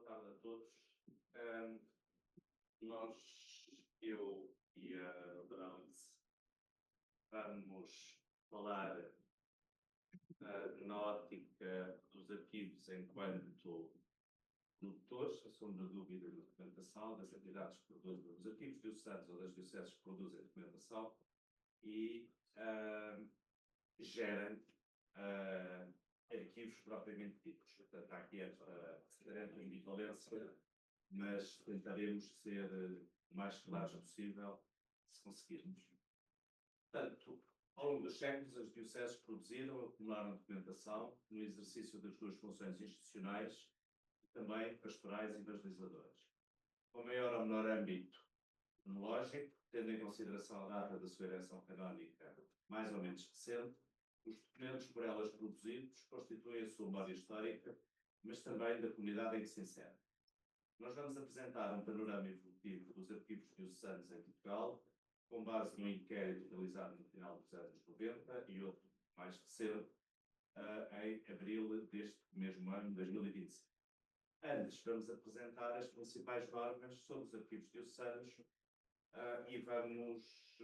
tarde a todos. Ahm, eu e a doutora Alice, vamos falar na ótica dos arquivos enquanto produtores, a sombra da dúvida da documentação, das entidades que produzem os arquivos diocesanos ou das dioceses que produzem documentação e gerem arquivos propriamente ditos. Portanto, há aqui esta tarefa de violência, mas tentaremos ser o mais claros possível, se conseguirmos. Portanto, ao longo dos séculos, as dioceses produziram, acumularam documentação no exercício das suas funções institucionais, também pastorais e evangelizadoras. Com maior ou menor âmbito cronológico, tendo em consideração a data da sua ereção canónica mais ou menos recente, os documentos por elas produzidos constituem a sua memória histórica, mas também da comunidade em que se insere. Nós vamos apresentar um panorama evolutivo dos arquivos diocesanos em Portugal, com base num inquérito realizado no final dos anos 90 e outro mais recente, em abril deste mesmo ano, 2025. Antes, vamos apresentar as principais normas sobre os arquivos diocesanos e vamos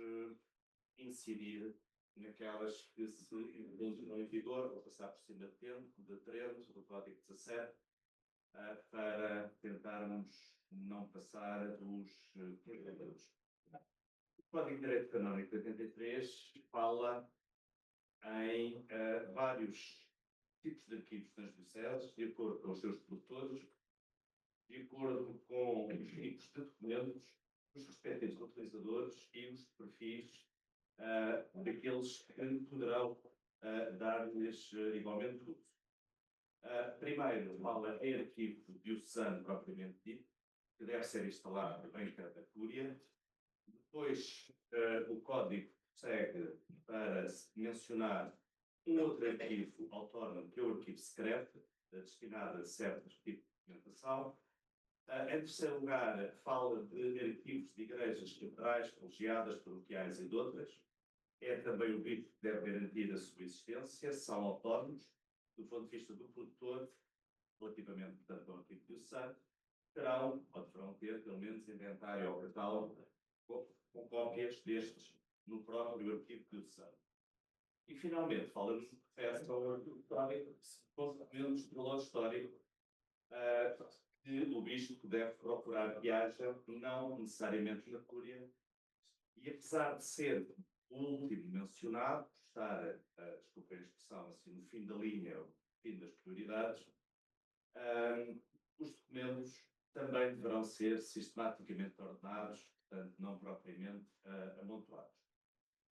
incidir naquelas que se entram em vigor, vou passar por cima de trends, do Código 17, para tentarmos não passar os problemas. O Código de Direito Canónico de 83 fala em vários tipos de arquivos nas dioceses, de acordo com os seus produtores, de acordo com os tipos de documentos, os respectivos utilizadores e os perfis daqueles que poderão dar-lhes igualmente uso. Primeiro, fala em arquivo diocesano propriamente dito, que deve ser instalado em cada cúria. Depois, o código segue para mencionar um outro arquivo autónomo, que é o arquivo secreto, destinado a certo tipo de documentação. Em terceiro lugar, fala de arquivos de igrejas catedrais, colegiadas, paroquiais e de outras. É também o rito que deve garantir a sua existência, são autónomos, do ponto de vista do produtor, relativamente, portanto, ao arquivo diocesano, terão, ou deverão ter, pelo menos, inventário ou catálogo com cópias destes no próprio arquivo diocesano. E, finalmente, fala-nos do processo ao arquivo histórico, com documentos de valor histórico, que o bispo deve procurar que haja, não necessariamente na cúria, e apesar de ser o último mencionado, estar, desculpem a expressão, assim, no fim da linha, no fim das prioridades, os documentos também deverão ser sistematicamente ordenados, portanto, não propriamente amontoados.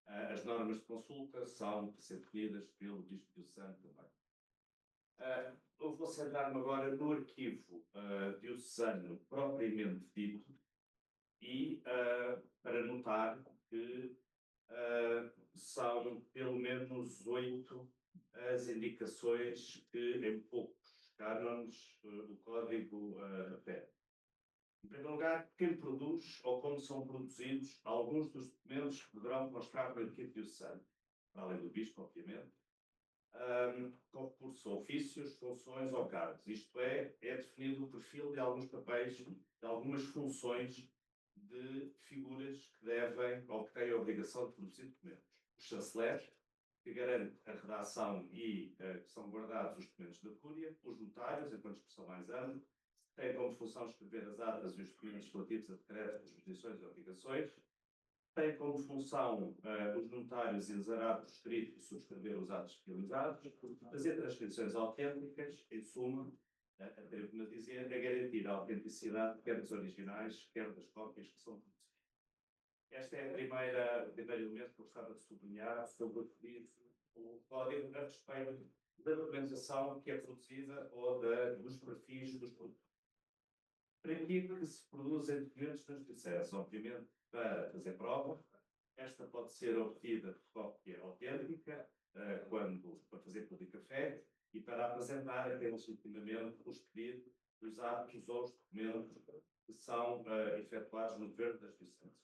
As normas de consulta são para ser definidas pelo Bispo diocesano também. Eu vou centrar-me agora no arquivo diocesano propriamente dito e para notar que são pelo menos 8 as indicações que em poucos cânones o código refere. Em primeiro lugar, quem produz ou como são produzidos alguns dos documentos que poderão mostrar no arquivo diocesano, para além do bispo, obviamente, com recurso a ofícios, funções ou cargos. Isto é definido o perfil de alguns papéis, de algumas funções de figuras que devem ou que têm a obrigação de produzir documentos. O chanceler, que garante a redação e que são guardados os documentos da cúria, os notários, enquanto expressão mais ampla, têm como função escrever as atas e os documentos relativos a decretos, disposições e obrigações, têm como função os notários exarar por escrito e subscrever os atos finalizados, fazer transcrições autênticas, em suma, atrevo-me a dizer, a garantir a autenticidade quer dos originais, quer das cópias que são produzidas. Este é o primeiro elemento que eu gostava de sublinhar sobre o código a respeito da documentação que é produzida ou dos perfis dos produtores. Para que se produzem documentos nas dioceses? Obviamente, para fazer prova, esta pode ser obtida por cópia autêntica, para fazer pública fé, e para apresentar até legitimamente os pedidos, os atos ou os documentos que são efetuados no governo das dioceses.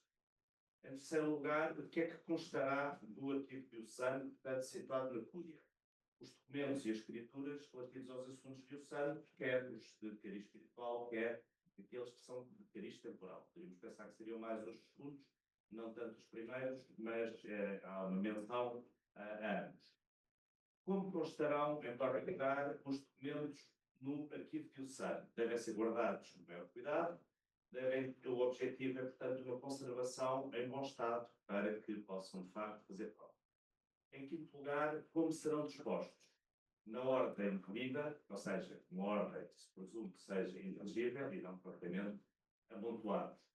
Em terceiro lugar, o que é que constará do arquivo diocesano, portanto, situado na cúria? os documentos e as escrituras relativos aos assuntos diocesanos, quer os de cariz espiritual, quer aqueles que são de cariz temporal. Poderíamos pensar que seriam mais os segundos, não tanto os primeiros, mas há uma menção a ambos. Como constarão, em particular, os documentos no arquivo diocesano? Devem ser guardados com maior cuidado, o objetivo é, portanto, uma conservação em bom estado para que possam, de facto, fazer prova. Em quinto lugar, como serão dispostos? Na ordem devida, ou seja, uma ordem que se presume que seja inteligível e não propriamente amontoados.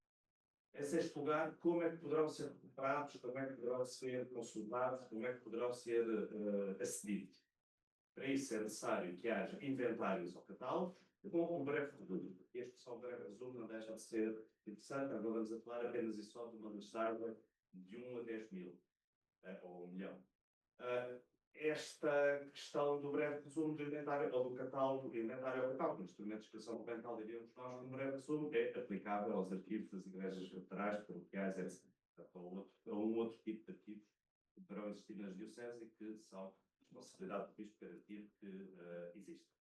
Em sexto lugar, como é que poderão ser recuperados, como é que poderão ser consultados, como é que poderão ser acedidos? Para isso é necessário que haja inventários ou catálogos com um breve resumo. E a expressão breve resumo não deixa de ser interessante, agora vamos a falar apenas e só de uma listagem de 1 a 10 mil, ou 1 milhão. Esta questão do breve resumo do inventário ou do catálogo, inventário ou catálogo, no instrumento de descrição documental, diríamos nós, no breve resumo, é aplicável aos arquivos das igrejas laterais, paroquiais, etc. A um outro tipo de arquivos que poderão existir nas dioceses e que são responsabilidade do bispo garantir que existem.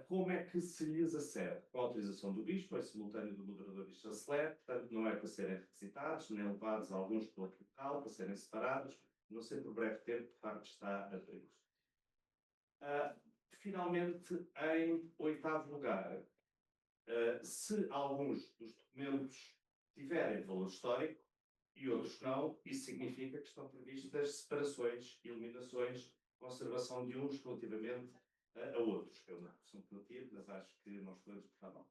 Como é que se lhes acede? Com a autorização do bispo, em simultâneo do moderador e chanceler, portanto, não é para serem requisitados, nem levados a alguns para outro local, para serem separados, não sei por breve tempo, de facto, está a previsto. Finalmente, em oitavo lugar, se alguns dos documentos tiverem valor histórico e outros não, isso significa que estão previstas separações, eliminações, conservação de uns relativamente a outros. É uma discussão que eu tive, mas acho que nós podemos portar não.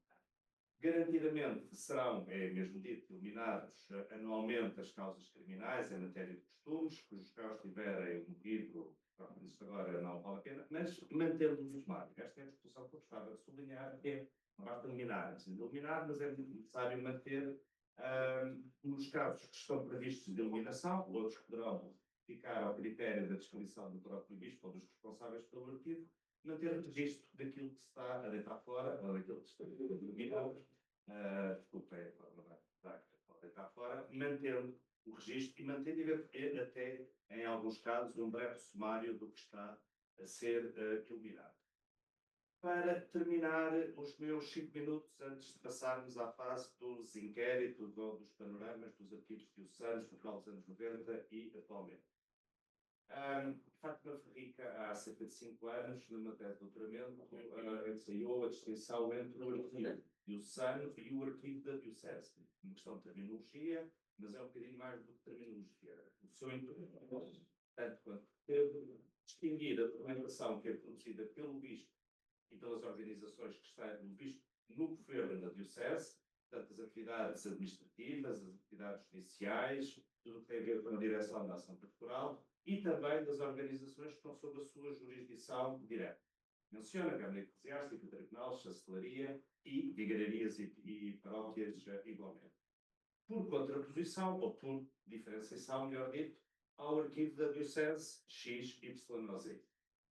Garantidamente serão, é mesmo dito, eliminados anualmente as causas criminais em matéria de costumes, cujos réus tiverem morrido, isto agora não vale a pena, mas mantendo-os o sumário. Esta é a discussão que eu gostava de sublinhar, que é, não basta eliminar, antes de eliminar, mas é necessário manter nos casos que estão previstos de eliminação, outros poderão ficar ao critério da descrição do próprio bispo ou dos responsáveis pelo arquivo, manter o registro daquilo que se está a deitar fora, ou daquilo que se está a eliminar, desculpa, é a forma de deitar fora, mantendo o registro e mantendo até, em alguns casos, um breve sumário do que está a ser eliminado. Para terminar os meus 5 minutos, antes de passarmos à fase dos inquéritos ou dos panoramas dos arquivos diocesanos no final dos anos 90 e atualmente. Fátima Ferrica, há cerca de 5 anos, numa tese de doutoramento, ensaiou a distinção entre o arquivo diocesano e o arquivo da diocese. Uma questão de terminologia, mas é um bocadinho mais do que terminologia. O seu intuito, tanto quanto distinguir a documentação que é produzida pelo bispo e pelas organizações que estão no bispo no governo da diocese, portanto, as atividades administrativas, as atividades judiciais, tudo o que tem a ver com a direção da ação pastoral, e também das organizações que estão sob a sua jurisdição direta. Menciona a Câmara Eclesiástica, o Tribunal, Chancelaria e vigararias e paróquias igualmente. Por contraposição, ou por diferenciação, melhor dito, ao arquivo da Diocese XYZ.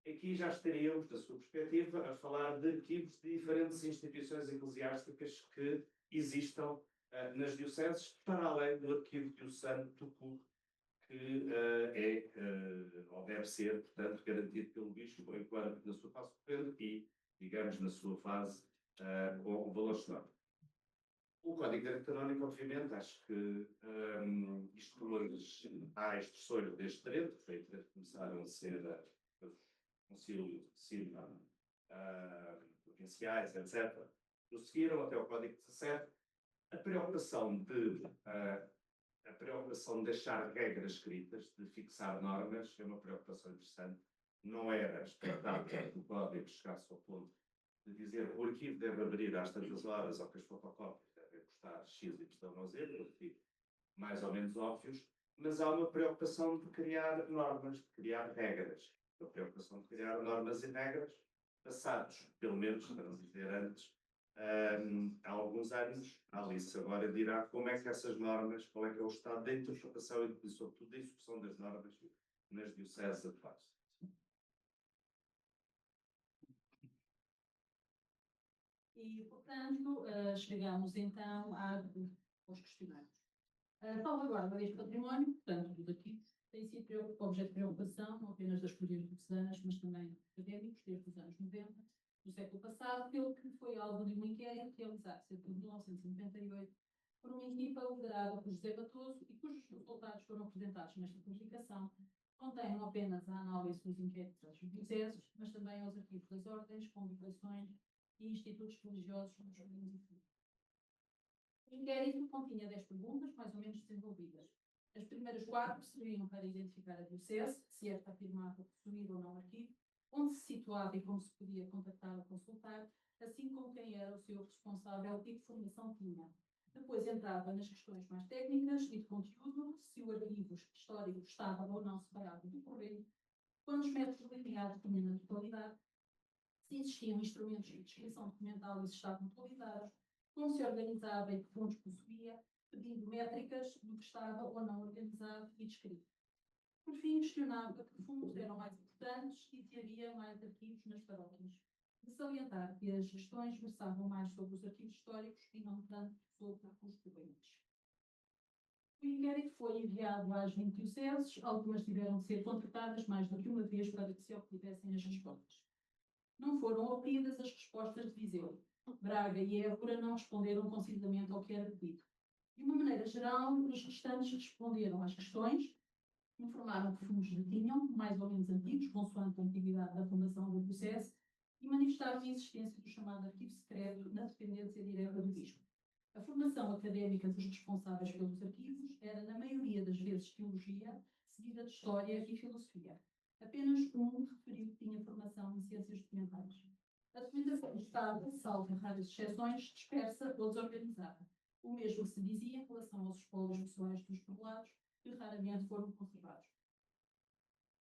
Aqui já estaríamos, da sua perspectiva, a falar de arquivos de diferentes instituições eclesiásticas que existam nas dioceses, para além do arquivo diocesano Tucur, que ou deve ser, portanto, garantido pelo bispo enquanto na sua fase governo e, digamos, na sua fase com o valor histórico. O Código de Direito Canónico, obviamente, acho que isto há instruções deste direito, que foi direito que começaram a ser os concílios provinciais, etc., prosseguiram até o Código 17. A preocupação de deixar regras escritas, de fixar normas, é uma preocupação interessante. Não era expectável que o Código chegasse ao ponto de dizer que o arquivo deve abrir às tantas horas ou que as fotocópias devem custar X, Y ou Z, artigos mais ou menos óbvios, mas há uma preocupação de criar normas, de criar regras. A preocupação de criar normas e regras, passados, pelo menos, para não dizer antes, há alguns anos, a Alice agora dirá como é que essas normas, qual é que é o estado da interpretação e, sobretudo, da execução das normas nas dioceses atuais. E, portanto, chegamos então aos questionários. Salvaguarda deste património, portanto, dos arquivos, tem sido objeto de preocupação não apenas das colheiras diocesanas, mas também académicos, desde os anos 90 do século passado, pelo que foi alvo de um inquérito realizado cerca de 1998 por uma equipa liderada por José Batoso e cujos resultados foram apresentados nesta publicação, contém não apenas a análise dos inquéritos aos dioceses, mas também aos arquivos das ordens, congregações e institutos religiosos nos Reis e Filhos. O inquérito continha 10 perguntas, mais ou menos desenvolvidas. As primeiras 4 serviam para identificar a diocese, se esta afirmava possuir ou não arquivo, onde se situava e como se podia contactar ou consultar, assim como quem era o seu responsável e que formação tinha. Depois entrava nas questões mais técnicas e de conteúdo, se o arquivo histórico estava ou não separado do correio, quantos metros lineares tinha na totalidade, se existiam instrumentos de descrição documental e se estavam atualizados, como se organizava e que fundos possuía, pedindo métricas do que estava ou não organizado e descrito. Por fim, questionava que fundos eram mais importantes e se havia mais arquivos nas paróquias. De salientar que as questões versavam mais sobre os arquivos históricos e não tanto sobre os doentes. O inquérito foi enviado às 20 dioceses, algumas tiveram de ser contactadas mais do que uma vez para que se obtivessem as respostas. Não foram obtidas as respostas de Viseu. Braga e Évora não responderam concisamente ao que era pedido. De uma maneira geral, os restantes responderam às questões, informaram que fundos detinham, mais ou menos antigos, consoante a antiguidade da fundação da diocese, e manifestaram a existência do chamado arquivo secreto na dependência direta do bispo. A formação académica dos responsáveis pelos arquivos era, na maioria das vezes, teologia, seguida de história e filosofia. Apenas um referiu que tinha formação em ciências documentais. A documentação estava, salvo raras exceções, dispersa ou desorganizada. O mesmo se dizia em relação aos espólios pessoais dos poblados, que raramente foram conservados.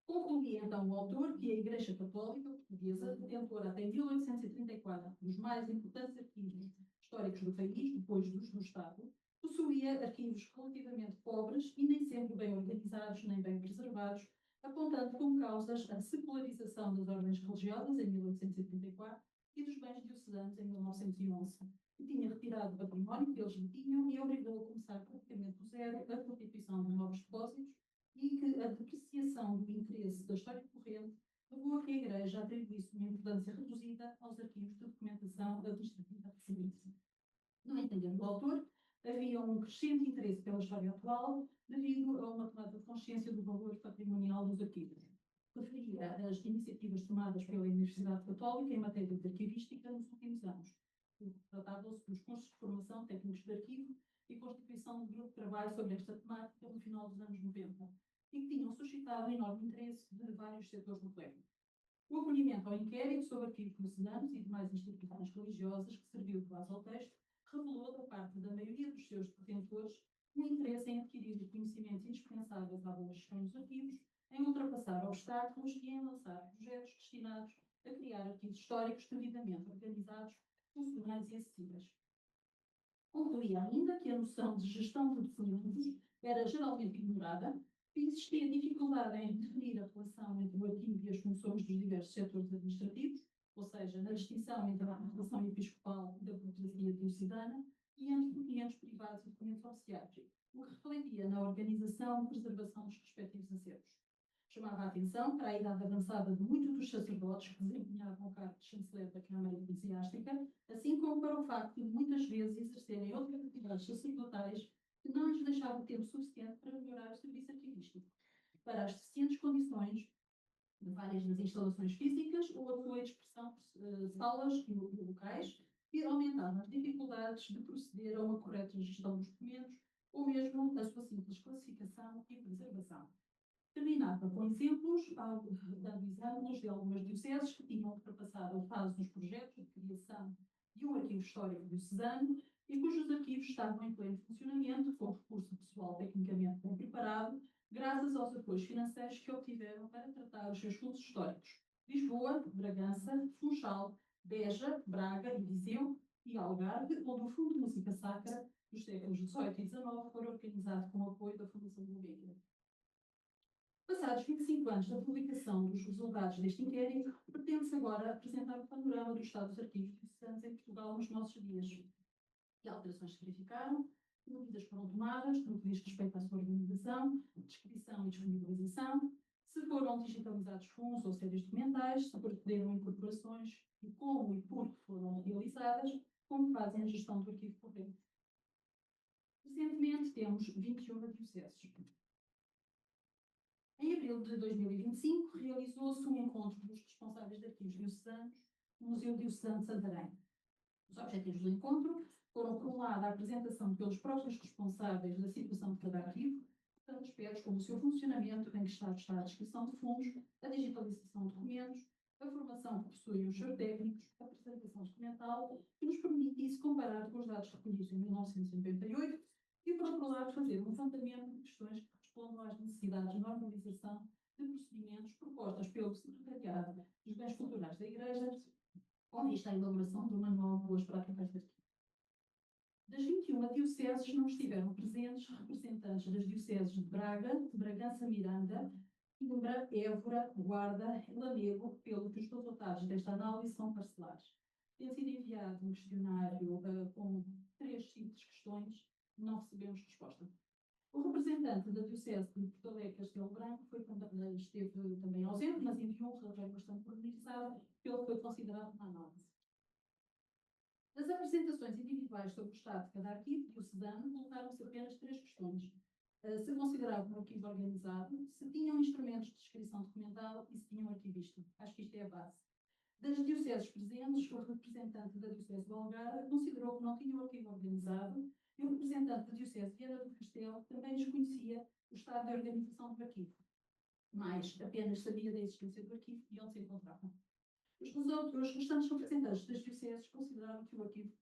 Concluía então o autor que a Igreja Católica Portuguesa, detentora até 1834 dos mais importantes arquivos históricos do país, depois dos do Estado, possuía arquivos relativamente pobres e nem sempre bem organizados nem bem preservados, apontando como causas a secularização das ordens religiosas em 1834 e dos bens diocesanos em 1911, que tinha retirado o património que eles detinham e obrigou a começar praticamente do zero a constituição de novos depósitos e que a depreciação do interesse da história corrente levou a que a Igreja atribuísse uma importância reduzida aos arquivos de documentação administrativa recente. No entender do autor, havia um crescente interesse pela história atual devido a uma tomada de consciência do valor patrimonial dos arquivos. Referia as iniciativas tomadas pela Universidade Católica em matéria de arquivística nos últimos anos. Tratava-se dos cursos de formação técnicos de arquivo e constituição de grupo de trabalho sobre esta temática no final dos anos 90 e que tinham suscitado enorme interesse de vários setores do pleno. O acolhimento ao inquérito sobre arquivos diocesanos e demais instituições religiosas que serviu de base ao texto revelou da parte da maioria dos seus detentores um interesse em adquirir os conhecimentos indispensáveis à boa gestão dos arquivos, em ultrapassar obstáculos e em lançar projetos destinados a criar arquivos históricos devidamente organizados, funcionais e acessíveis. Concluía ainda que a noção de gestão de documentos era geralmente ignorada, que existia dificuldade em definir a relação entre o arquivo e as funções dos diversos setores administrativos, ou seja, na distinção entre a relação episcopal e da burocracia diocesana, e entre documentos privados e documentos oficiais, o que refletia na organização e preservação dos respectivos acervos. Chamava a atenção para a idade avançada de muitos dos sacerdotes que desempenhavam o cargo de chanceler da Câmara Eclesiástica, assim como para o facto de muitas vezes exercerem outras atividades sacerdotais que não lhes deixavam tempo suficiente para melhorar o serviço arquivístico, para as deficientes condições de várias das instalações físicas ou a sua expressão salas e locais, que aumentavam as dificuldades de proceder a uma correta gestão dos documentos ou mesmo a sua simples classificação e preservação. Terminava com exemplos, dando exemplos de algumas dioceses que tinham ultrapassado a fase dos projetos de criação de um arquivo histórico diocesano e cujos arquivos estavam em pleno funcionamento, com recurso pessoal tecnicamente bem preparado, graças aos apoios financeiros que obtiveram para tratar os seus fundos históricos. Lisboa, Bragança, Funchal, Beja, Braga e Viseu e Algarve, onde o Fundo de Música Sacra dos séculos XVIII e XIX foi organizado com o apoio da Fundação Gulbenkian. Passados 25 anos da publicação dos resultados deste inquérito, pretende-se agora apresentar o panorama do estado dos arquivos diocesanos em Portugal nos nossos dias. Que alterações se verificaram, medidas foram tomadas no que diz respeito à sua organização, descrição e disponibilização, se foram digitalizados fundos ou séries documentais, se procederam incorporações e como e por que foram realizadas, como fazem a gestão do arquivo corrente. Recentemente temos 21 dioceses. Em abril de 2025, realizou-se um encontro dos responsáveis de arquivos diocesanos no Museu Diocesano de Santarém. Os objetivos do encontro foram, por um lado, a apresentação pelos próprios responsáveis da situação de cada arquivo, tanto aspectos como o seu funcionamento, em que está a descrição de fundos, a digitalização de documentos, a formação que possuem os seus técnicos, a apresentação documental, que nos permitisse comparar com os dados recolhidos em 1998 e, por outro lado, fazer um levantamento de questões que respondam às necessidades de normalização de procedimentos propostas pelo Secretariado dos Bens Culturais da Igreja, onde está a elaboração do Manual de Boas Práticas de Arquivo. Das 21 dioceses não estiveram presentes representantes das dioceses de Braga, de Bragança Miranda, Coimbra, Évora, Guarda e Lamego, pelo que os resultados desta análise são parcelares. Tem sido enviado um questionário com 3 simples questões, não recebemos resposta. O representante da Diocese de Porto Alegre Castelo Branco esteve também ausente, mas enviou um relatório bastante pormenorizado, pelo que foi considerado uma análise. Das apresentações individuais sobre o estado de cada arquivo diocesano, colocaram-se apenas 3 questões. Se consideravam um arquivo organizado, se tinham instrumentos de descrição documental e se tinham arquivista. Acho que isto é a base. Das dioceses presentes, o representante da Diocese de Algarve considerou que não tinha um arquivo organizado e o representante da Diocese de Viana do Castelo também desconhecia o estado de organização do arquivo, mas apenas sabia da existência do arquivo e onde se encontrava. Os restantes representantes das dioceses consideraram que o arquivo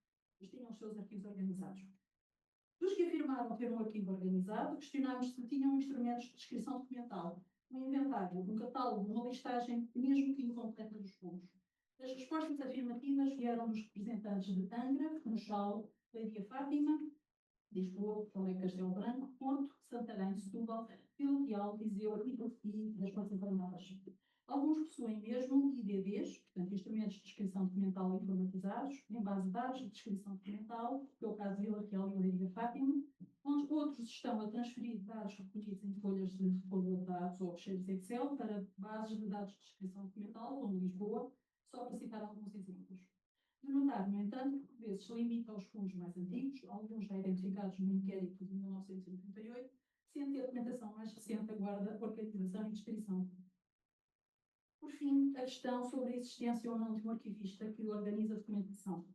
tinham os seus arquivos organizados. Dos que afirmaram ter um arquivo organizado, questionámos se tinham instrumentos de descrição documental, um inventário, um catálogo, uma listagem, mesmo que incompleta dos fundos. As respostas afirmativas vieram dos representantes de Angra, Funchal, Leiria Fátima, Lisboa, Porto Alegre, Castelo Branco, Porto, Santarém, Setúbal, Vila Real, Viseu e das Forças Armadas. Alguns possuem mesmo IDDs, portanto, instrumentos de descrição documental informatizados, em base de dados de descrição documental, que é o caso de Vila Real e Leiria Fátima, onde outros estão a transferir dados recolhidos em folha de dados ou fecheiros Excel para bases de dados de descrição documental, como Lisboa, só para citar alguns exemplos. De notar, no entanto, que por vezes se limita aos fundos mais antigos, alguns já identificados no inquérito de 1998, sendo que a documentação mais recente aguarda organização e descrição. Por fim, a questão sobre a existência ou não de um arquivista que organiza a documentação.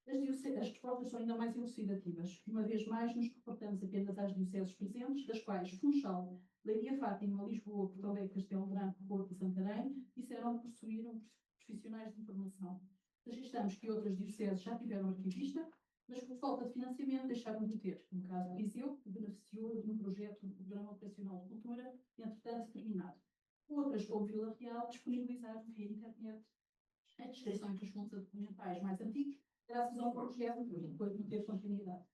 As respostas são ainda mais elucidativas. Uma vez mais, nos reportamos apenas às dioceses presentes, das quais Funchal, Leiria Fátima, Lisboa, Porto Alegre, Castelo Branco, Porto e Santarém disseram que possuíram profissionais de informação. Registramos que outras dioceses já tiveram arquivista, mas por falta de financiamento deixaram de ter. No caso de Viseu, que beneficiou de um projeto do Programa Operacional de Cultura, entretanto terminado. Outras, como Vila Real, disponibilizaram via internet as descrições dos fundos documentais mais antigos, graças ao projeto que depois não teve continuidade.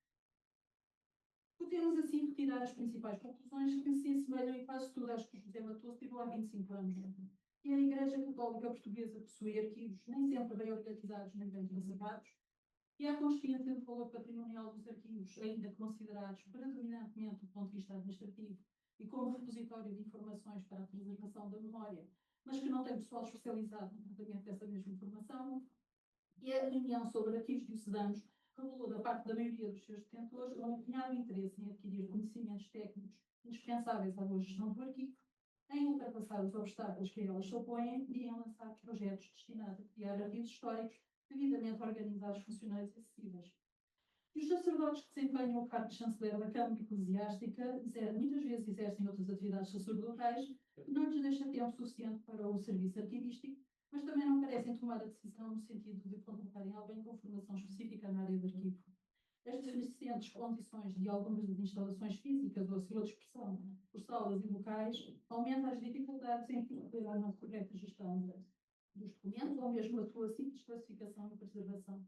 Podemos assim retirar as principais conclusões que se assemelham em quase tudo às que José Matoso tirou há 25 anos. E a Igreja Católica Portuguesa possui arquivos nem sempre bem organizados nem bem preservados, e há consciência do valor patrimonial dos arquivos, ainda considerados predominantemente do ponto de vista administrativo e como repositório de informações para a preservação da memória, mas que não tem pessoal especializado no tratamento dessa mesma informação. E a reunião sobre arquivos diocesanos revelou da parte da maioria dos seus detentores um empenhado interesse em adquirir conhecimentos técnicos indispensáveis à boa gestão do arquivo, em ultrapassar os obstáculos que a elas se opõem e em lançar projetos destinados a criar arquivos históricos devidamente organizados, funcionais e acessíveis. E os sacerdotes que desempenham o cargo de chanceler da Câmara Eclesiástica muitas vezes exercem outras atividades sacerdotais que não lhes deixa tempo suficiente para o serviço arquivístico, mas também não parecem tomar a decisão no sentido de contratarem alguém com formação específica na área de arquivo. As deficientes condições de algumas das instalações físicas ou a sua dispersão por salas e locais aumentam as dificuldades em proceder a uma correta gestão dos documentos ou mesmo a sua simples classificação e preservação.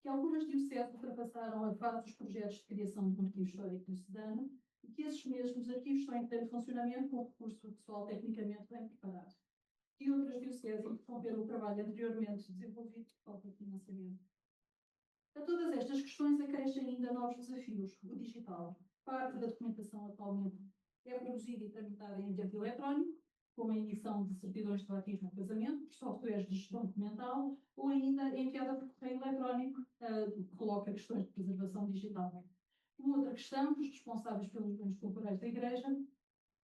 Que algumas dioceses ultrapassaram a fase dos projetos de criação de um arquivo histórico diocesano e que esses mesmos arquivos estão em pleno funcionamento com recurso pessoal tecnicamente bem preparado. E outras dioceses interromperam o trabalho anteriormente desenvolvido por falta de financiamento. A todas estas questões acresce ainda novos desafios. O digital. Parte da documentação atualmente é produzida e tramitada em ambiente eletrónico, como a emissão de certidões de batismo e casamento, softwares de gestão documental, ou ainda enviada por correio eletrónico, que coloca questões de preservação digital. Uma outra questão, os responsáveis pelos bens culturais da Igreja,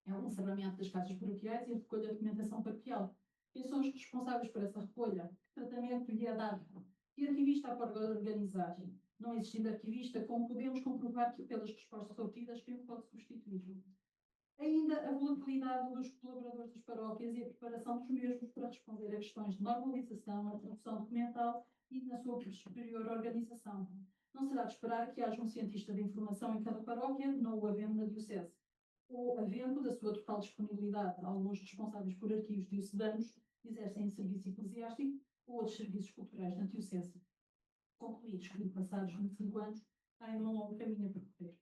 é o encerramento das casas paroquiais e a recolha de documentação paroquial. Quem são os responsáveis por essa recolha? Que tratamento lhe é dado? E arquivista pode organizar? Não existindo arquivista, como podemos comprovar que pelas respostas obtidas, quem pode substituí-lo? Ainda a volatilidade dos colaboradores das paróquias e a preparação dos mesmos para responder a questões de normalização, a produção documental e na sua superior organização. Não será de esperar que haja um cientista de informação em cada paróquia, não o havendo na diocese, ou havendo da sua total disponibilidade. Alguns responsáveis por arquivos diocesanos exercem serviço eclesiástico ou outros serviços culturais na diocese. Concluídos que, passados 25 anos, há ainda um longo caminho a percorrer.